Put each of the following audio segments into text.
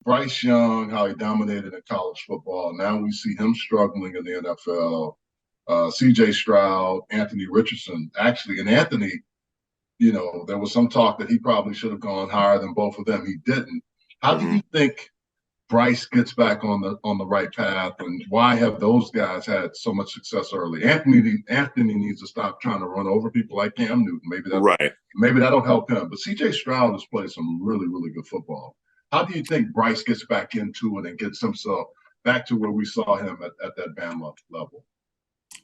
Bryce Young, how he dominated in college football. Now we see him struggling in the NFL. C.J. Stroud, Anthony Richardson, actually, and Anthony, there was some talk that he probably should have gone higher than both of them. He didn't. How do you think Bryce gets back on the right path, and why have those guys had so much success early? Anthony needs to stop trying to run over people like Cam Newton. Maybe that'll help him. But C.J. Stroud has played some really, really good football. How do you think Bryce gets back into it and gets himself back to where we saw him at that Bama level?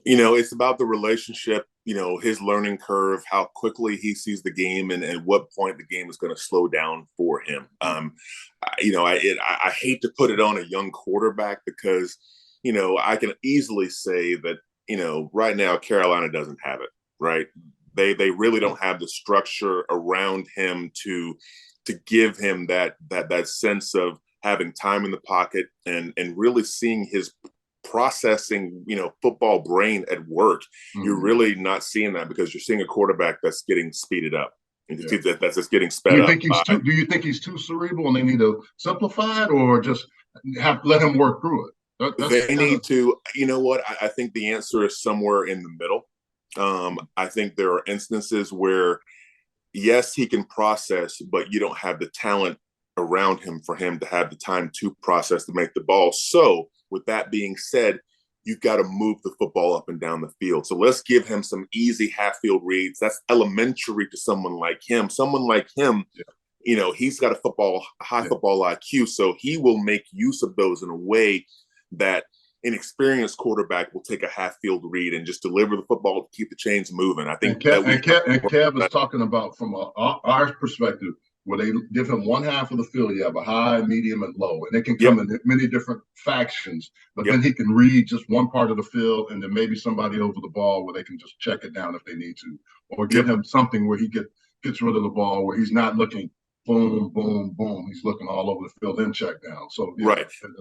It's about the relationship, his learning curve, how quickly he sees the game, and at what point the game is going to slow down for him. I hate to put it on a young quarterback because, I can easily say that, right now Carolina doesn't have it, right? They really don't have the structure around him to give him that sense of having time in the pocket and really seeing his processing, football brain at work. You're really not seeing that because you're seeing a quarterback that's getting speeded up. That's just getting sped up. Do you think he's too cerebral and they need to simplify it, or just let him work through it? They need to. You know what? I think the answer is somewhere in the middle. I think there are instances where, yes, he can process, but you don't have the talent around him for him to have the time to process to make the ball. So with that being said, you've got to move the football up and down the field. So let's give him some easy half-field reads. That's elementary to someone like him. Someone like him, he's got a high football IQ, so he will make use of those in a way that an experienced quarterback will take a half-field read and just deliver the football to keep the chains moving. I think Kev is talking about from our perspective, where they give him one half of the field. You have a high, medium, and low, and they can come in many different factions. But then he can read just one part of the field, and then maybe somebody over the ball where they can just check it down if they need to, or give him something where he gets rid of the ball, where he's not looking boom, boom, boom. He's looking all over the field and check down. So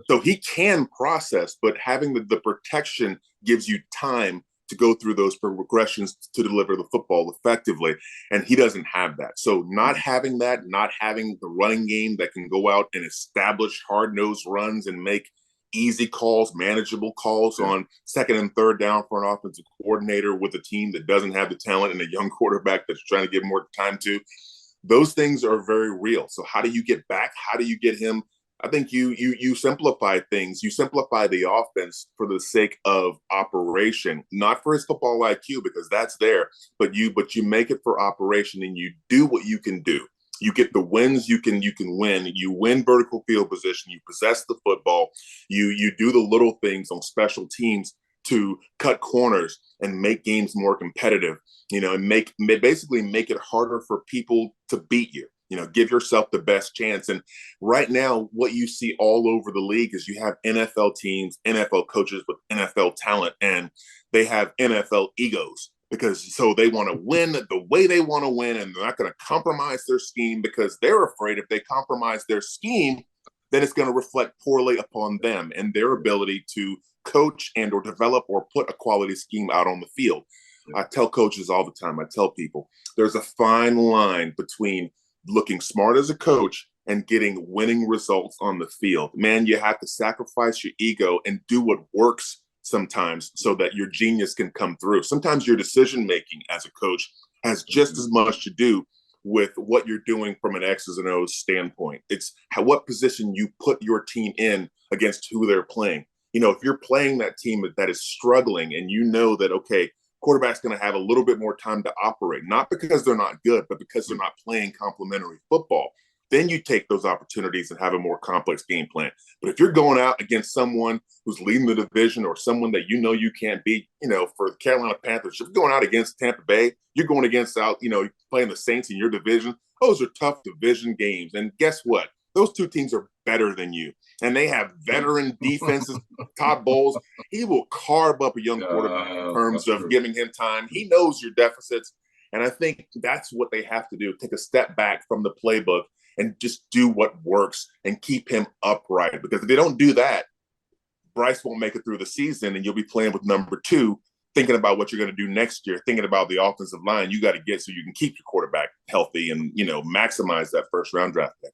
so he can process, but having the protection gives you time to go through those progressions to deliver the football effectively. And he doesn't have that. So not having that, not having the running game that can go out and establish hard-nosed runs and make easy calls, manageable calls on second and third down for an offensive coordinator with a team that doesn't have the talent and a young quarterback that's trying to give more time to, those things are very real. So how do you get back? How do you get him? I think you simplify things. You simplify the offense for the sake of operation, not for his football IQ, because that's there, but you make it for operation, and you do what you can do. You get the wins you can win. You win vertical field position. You possess the football. You do the little things on special teams to cut corners and make games more competitive, and basically make it harder for people to beat you. Give yourself the best chance. And right now, what you see all over the league is you have NFL teams, NFL coaches with NFL talent, and they have NFL egos so they want to win the way they want to win, and they're not going to compromise their scheme because they're afraid if they compromise their scheme, then it's going to reflect poorly upon them and their ability to coach and or develop or put a quality scheme out on the field. I tell coaches all the time, I tell people, there's a fine line between looking smart as a coach and getting winning results on the field. Man, you have to sacrifice your ego and do what works sometimes so that your genius can come through. Sometimes your decision-making as a coach has just as much to do with what you're doing from an X's and O's standpoint. It's what position you put your team in against who they're playing. If you're playing that team that is struggling and you know that, okay, quarterback's going to have a little bit more time to operate, not because they're not good, but because they're not playing complementary football, then you take those opportunities and have a more complex game plan. But if you're going out against someone who's leading the division or someone that you can't beat, for the Carolina Panthers, if you're going out against Tampa Bay, you're going against playing the Saints in your division. Those are tough division games. And guess what? Those two teams are better than you. And they have veteran defenses, Todd Bowles. He will carve up a young quarterback in terms of giving him time. He knows your deficits. And I think that's what they have to do, take a step back from the playbook and just do what works and keep him upright. Because if they don't do that, Bryce won't make it through the season, and you'll be playing with number two, thinking about what you're going to do next year, thinking about the offensive line you got to get so you can keep your quarterback healthy and, maximize that first round draft pick.